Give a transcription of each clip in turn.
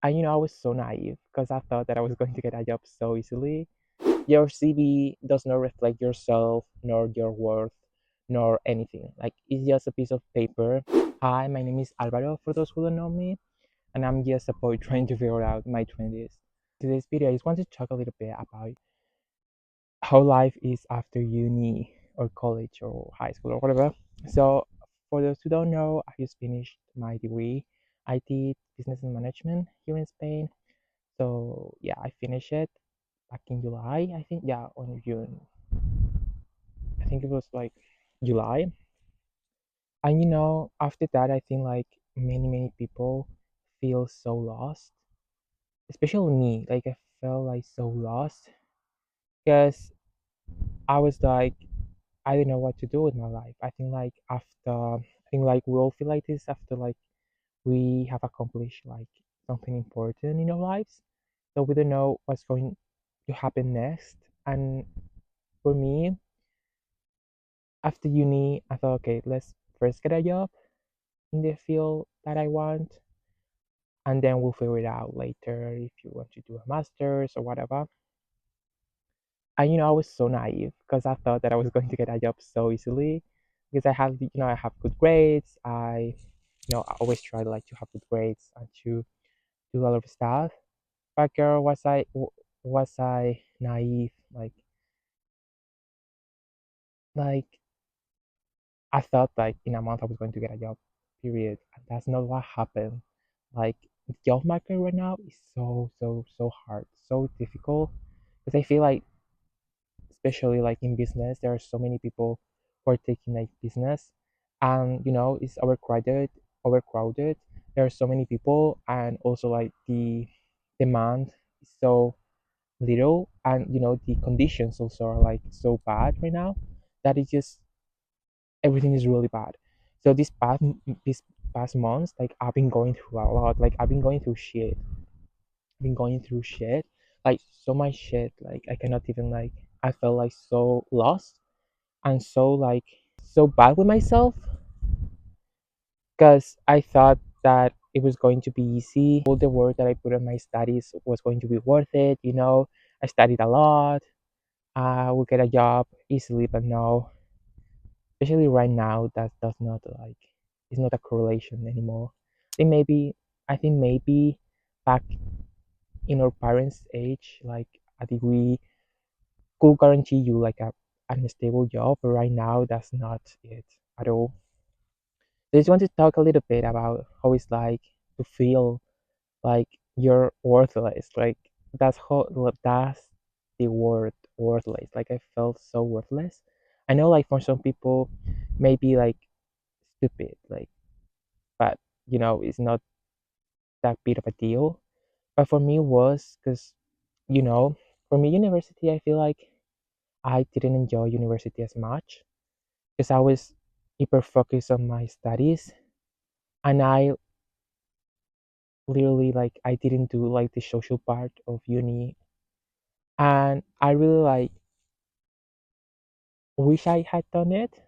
And I was so naive because I thought that I was going to get a job so easily. Your CV does not reflect yourself, nor your worth, nor anything. Like, it's just a piece of paper. Hi, my name is Alvaro, for those who don't know me, and I'm just a boy trying to figure out my 20s. Today's video, I just want to talk a little bit about how life is after uni or college or high school or whatever. So, for those who don't know, I just finished my degree. I did business and management here in Spain. So, yeah, I finished it back in July, I think. Yeah, on June. I think it was like July. And after that, I think like many people feel so lost, especially me. Like, I felt like so lost because I was like, I don't know what to do with my life. I think like we all feel like this after like we have accomplished like something important in our lives. So we don't know what's going to happen next. And for me, after uni, I thought, okay, let's first get a job in the field that I want, and then we'll figure it out later if you want to do a master's or whatever. And I was so naive because I thought that I was going to get a job so easily because I have good grades. I always try like to have good grades and to do a lot of stuff. But girl, was I naive? Like I thought like in a month I was going to get a job. Period. And that's not what happened. Like the job market right now is so hard, so difficult. Because I feel like, especially like in business, there are so many people who are taking like business, and it's overcrowded. There are so many people, and also like the demand is so little, and the conditions also are like so bad right now that it just everything is really bad. So this past months, like I've been going through a lot. Like I've been going through shit. I've been going through shit, like so much shit. Like I cannot even like. I felt like so lost and so bad with myself because I thought that it was going to be easy. All the work that I put in my studies was going to be worth it. I studied a lot. I will get a job easily, but no, especially right now, that does not like it's not a correlation anymore. I think maybe back in our parents' age, like a degree could guarantee you like an stable job, but right now that's not it at all. I just want to talk a little bit about how it's like to feel like you're worthless. Like that's the word, worthless. Like I felt so worthless. I know like for some people maybe like stupid, like, but it's not that big of a deal. But for me it was because you know for me university, I feel like I didn't enjoy university as much because I was hyper focused on my studies, and I literally like I didn't do like the social part of uni, and I really like wish I had done it,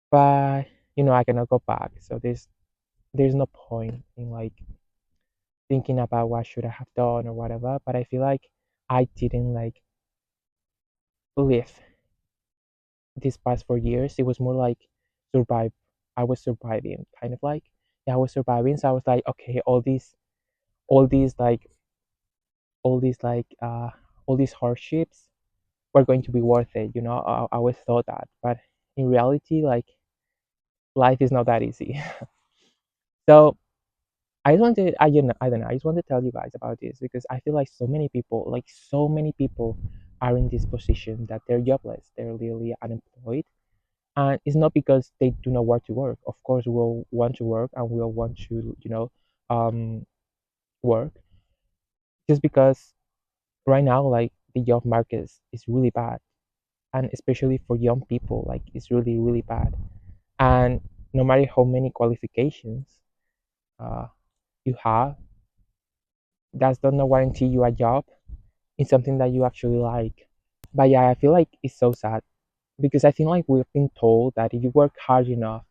but I cannot go back. So there's no point in like thinking about what should I have done or whatever. But I feel like I didn't like live these past 4 years. It was more like survive. I was surviving, kind of like, yeah, I was surviving. So I was like, okay, all these like all these like all these hardships were going to be worth it. I always thought that, but in reality, like life is not that easy. So I don't know, I just want to tell you guys about this because I feel like so many people are in this position that they're jobless, they're literally unemployed. And it's not because they do not want to work. Of course, we'll want to work and we'll want to, work. Just because right now, like the job market is really bad, and especially for young people, like it's really bad. And no matter how many qualifications uh, you have, that does not guarantee you a job in something that you actually like. But yeah, I feel like it's so sad because I think like we've been told that if you work hard enough,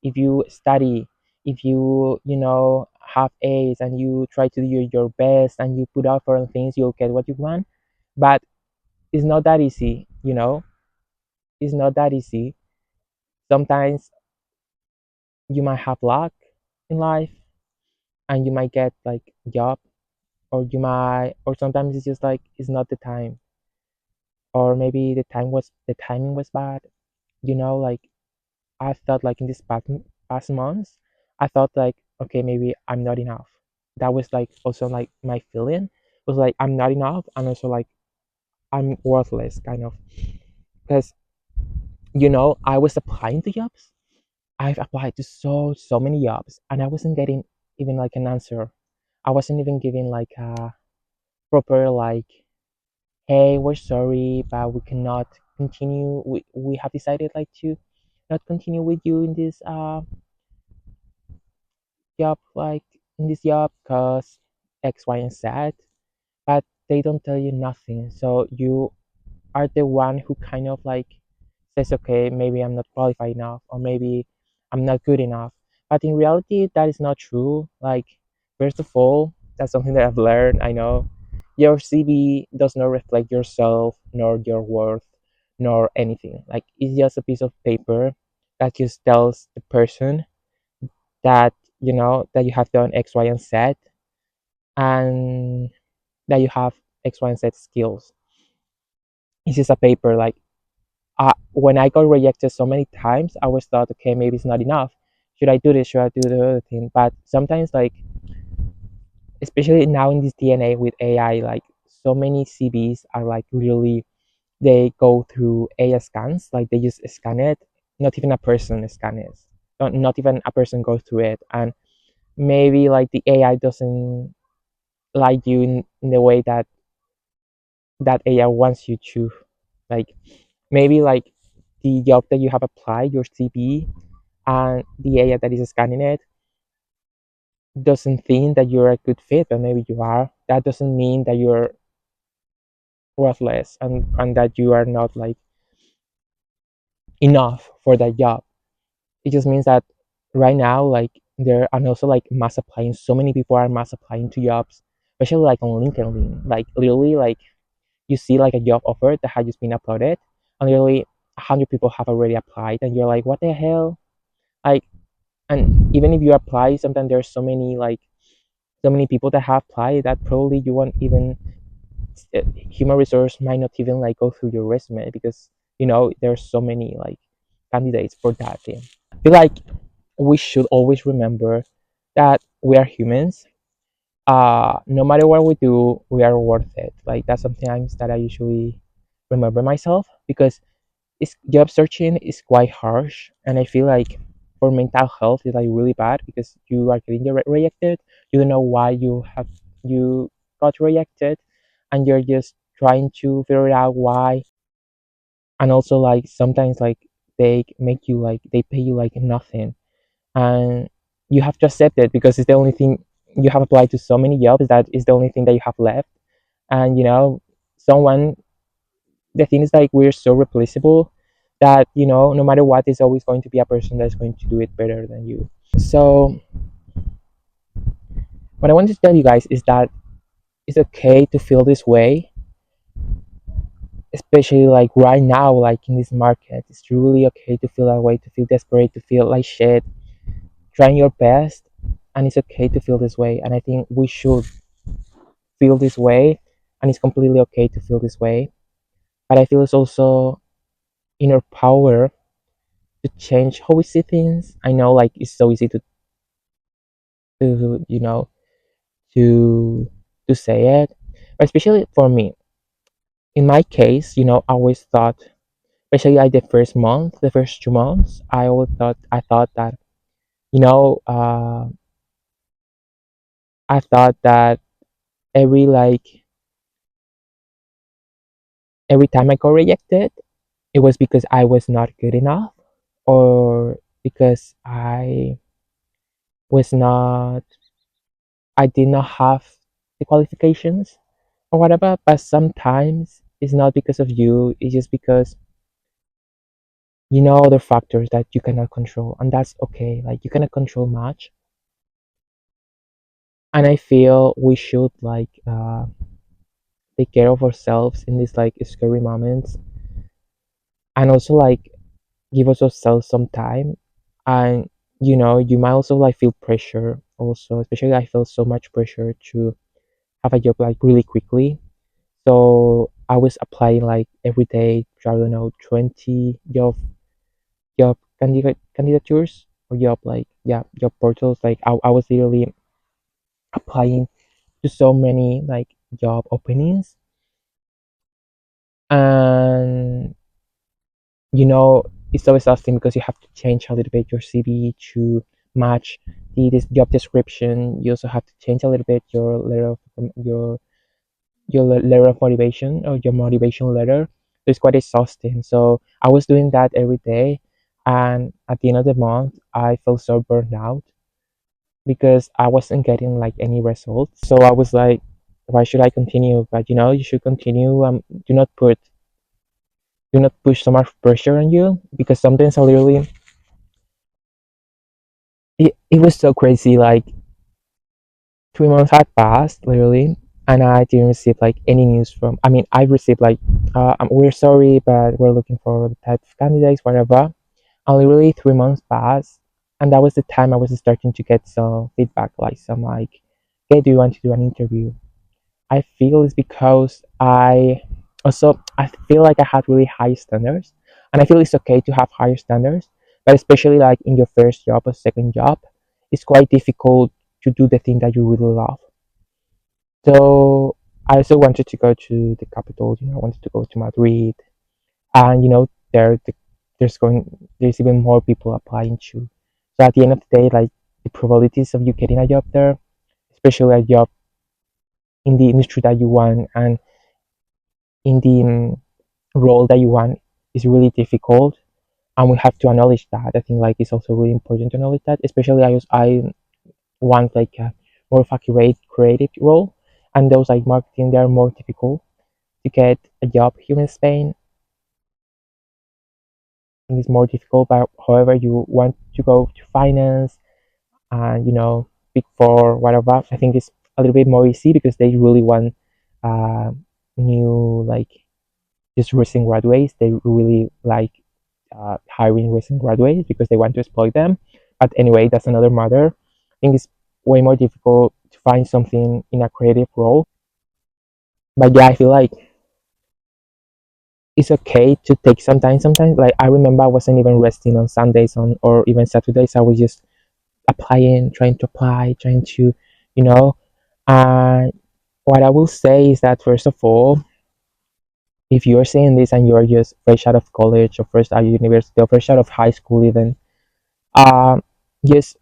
if you study, if you have A's and you try to do your best and you put effort on things, you'll get what you want. But it's not that easy, you know? It's not that easy. Sometimes you might have luck in life and you might get like a job, or you might, or sometimes it's just like it's not the time, or maybe the timing was bad. Like I thought like in this past months, I thought like, okay, maybe I'm not enough. That was like also like my feeling was like I'm not enough, and also like I'm worthless kind of, because I was applying to jobs. I've applied to so many jobs, and I wasn't getting even like an answer. I wasn't even giving like a proper like, hey, we're sorry, but we cannot continue. We have decided like to not continue with you in this job, like in this job, because X, Y, and Z. But they don't tell you nothing. So you are the one who kind of like says, okay, maybe I'm not qualified enough, or maybe I'm not good enough. But in reality, that is not true. Like, first of all, that's something that I've learned. I know your CV does not reflect yourself, nor your worth, nor anything. Like, it's just a piece of paper that just tells the person that, that you have done X, Y, and Z, and that you have X, Y, and Z skills. It's just a paper. Like, when I got rejected so many times, I was thought, okay, maybe it's not enough. Should I do this? Should I do the other thing? But sometimes, like, especially now in this DNA with AI, like, so many CVs are like really, they go through AI scans, like they just scan it. Not even a person scan it. Not even a person goes through it, and maybe like the AI doesn't like you in the way that AI wants you to. Like, maybe like the job that you have applied, your CV, and the AI that is scanning it doesn't think that you're a good fit, but maybe you are. That doesn't mean that you're worthless, and that you are not like enough for that job. It just means that right now, like, there and also like mass applying. So many people are mass applying to jobs, especially like on LinkedIn. Like, literally, like, you see like a job offer that has just been uploaded, and literally 100 people have already applied, and you're like, what the hell? Like, and even if you apply, sometimes there's so many people that have applied that probably you won't even, human resource might not even like go through your resume, because there's so many like candidates for that thing. I feel like we should always remember that we are humans. No matter what we do, we are worth it. Like, that's sometimes that I usually remember myself, because job searching is quite harsh, and I feel like for mental health it's like really bad, because you are getting rejected. You don't know why you got rejected, and you're just trying to figure out why. And also, like, sometimes like they pay you like nothing, and you have to accept it, because it's the only thing. You have applied to so many jobs that is the only thing that you have left. And someone the thing is, like, we're so replaceable that no matter what, there's always going to be a person that's going to do it better than you. So what I want to tell you guys is that it's okay to feel this way, especially like right now, like in this market. It's really okay to feel that way, to feel desperate, to feel like shit, trying your best. And it's okay to feel this way, and I think we should feel this way, and it's completely okay to feel this way. But I feel it's also in our power to change how we see things. I know, like, it's so easy to to say it, but especially for me, in my case, I always thought, especially like the first 2 months, I thought that, you know uh, I thought that every like every time I got rejected, it was because I was not good enough, or because was not I did not have the qualifications or whatever. But sometimes it's not because of you, it's just because other factors that you cannot control, and that's okay. Like, you cannot control much, And I feel we should like take care of ourselves in these like scary moments, and also like give us ourselves some time. And you might also like feel pressure also, especially I feel so much pressure to have a job like really quickly. So I was applying like every day to, I don't know, 20 candidatures, or job like, yeah, job portals. Like I was literally applying to so many like job openings. And you know it's so exhausting because you have to change a little bit your CV to match this job description. You also have to change a little bit your letter of letter of motivation, or your motivation letter. So it's quite exhausting. So I was doing that every day, and at the end of the month I felt so burned out because I wasn't getting like any results. So I was like, why should I continue? But you should continue. Do not put do not push so much pressure on you, because sometimes I literally, it was so crazy. Like 3 months had passed literally, and I didn't receive like any news from. I mean, I received like, we're sorry, but we're looking for the type of candidates, whatever. And literally 3 months passed, and that was the time I was starting to get some feedback, like some like, "Hey, do you want to do an interview?" I feel it's because I feel like I had really high standards, and I feel it's okay to have higher standards, but especially like in your first job or second job, it's quite difficult to do the thing that you really love. So I also wanted to go to the capital. I wanted to go to Madrid, and there's even more people applying to. So at the end of the day, like the probabilities of you getting a job there, especially a job in the industry that you want and in the role that you want, is really difficult. And we have to acknowledge that. I think like it's also really important to acknowledge that, especially I want like a more of a creative role, and those like marketing, they are more difficult to get a job here in Spain. I think it's more difficult, but however you want to go to finance and big four, whatever, I think it's a little bit more easy because they really want uh, new, like, just recent graduates. They really like hiring recent graduates because they want to exploit them. But anyway, that's another matter. I think it's way more difficult to find something in a creative role. But yeah, I feel like it's okay to take some time sometimes. Like I remember I wasn't even resting on Sundays on or even Saturdays. I was just applying, trying to apply, trying to, you know. Uh, what I will say is that first of all, if you're saying this and you're just fresh out of college or fresh out of university or fresh out of high school even, um, just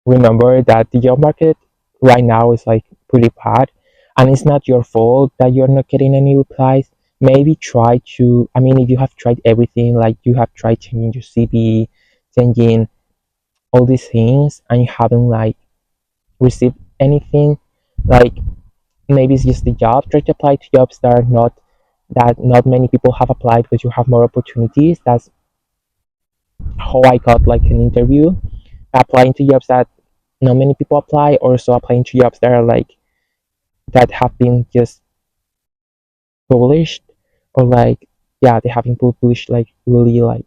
remember that the job market right now is like pretty bad, and it's not your fault that you're not getting any replies. Maybe try to, I mean, if you have tried everything, like you have tried changing your CV, changing all these things, and you haven't like received anything, like maybe it's just the job. Try to apply to jobs that not many people have applied because you have more opportunities. That's how I got like an interview, applying to jobs that not many people apply, or also applying to jobs that are like that have been just published, or like, yeah, they have been published like really like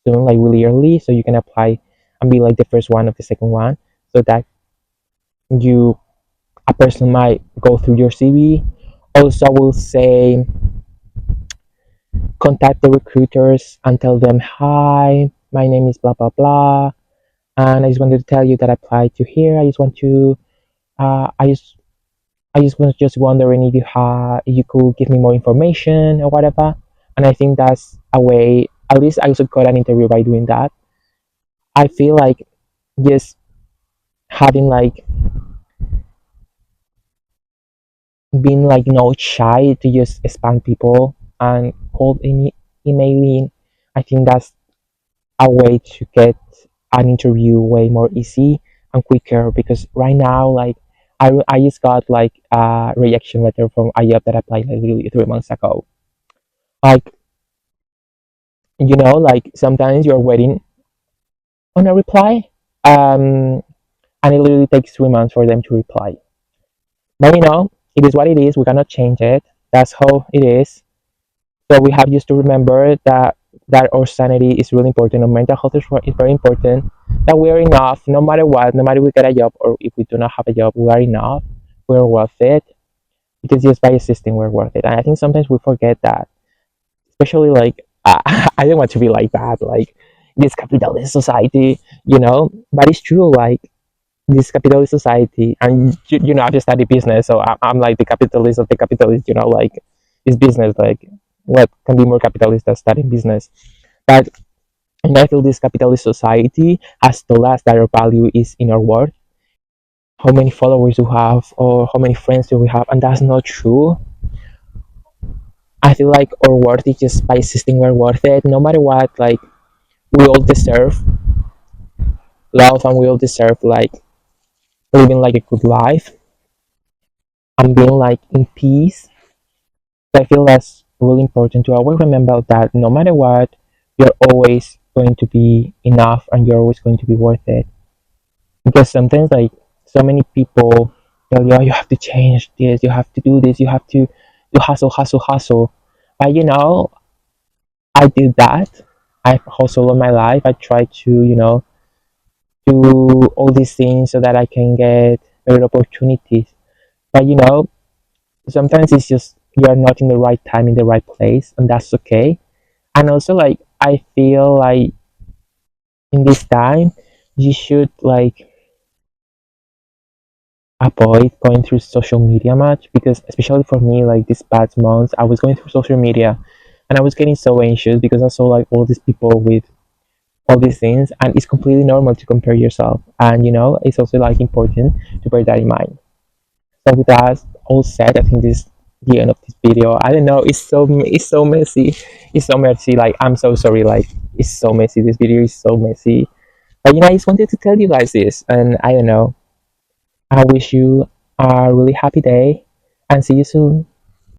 soon, like really early, so you can apply and be like the first one of the second one, so that you a person might go through your CV. Also, I will say contact the recruiters and tell them, hi, my name is blah blah blah, and I just wanted to tell you that I applied to here. I just want to I just was just wondering if you could give me more information or whatever. And I think that's a way. At least I also got an interview by doing that. I feel like just having like being like not shy to just spam people and emailing. I think that's a way to get an interview way more easy and quicker, because right now like I just got like a rejection letter from a job that I applied like literally 3 months ago. Like, like sometimes you're waiting on a reply. Um, and it literally takes 3 months for them to reply. But it is what it is. We cannot change it. That's how it is. So we have just to remember that our sanity is really important. Our mental health is very important. That we are enough, no matter what, no matter we get a job or if we do not have a job, we are enough. We're worth it because just by existing, we're worth it. And I think sometimes we forget that, especially like I don't want to be like that, like this capitalist society, But it's true, like this capitalist society, and I've just studied business, so I'm like the capitalist of the capitalist, like it's business, like what can be more capitalist than studying business? But I feel this capitalist society has told us that our value is in our worth, how many followers you have or how many friends do we have, and that's not true. I feel like our worth is just by existing, we're worth it, no matter what. Like we all deserve love, and we all deserve like living like a good life and being like in peace. So I feel that's really important to always remember that no matter what, you're always going to be enough and you're always going to be worth it. Because sometimes, like, so many people tell you, oh, you have to change this, you have to do this, you have to hustle, hustle, hustle. But I did that. I hustle all my life. I try to, do all these things so that I can get better opportunities. But sometimes it's just you're not in the right time in the right place, and that's okay. And also, like, I feel like in this time you should like avoid going through social media much, because especially for me, like these past months I was going through social media and I was getting so anxious because I saw like all these people with all these things, and it's completely normal to compare yourself, and it's also like important to bear that in mind. So with that all said, I think this is the end of this video. I don't know, it's so messy. It's so messy. Like I'm so sorry. Like it's so messy. This video is so messy. But I just wanted to tell you guys this, and I don't know. I wish you a really happy day, and see you soon.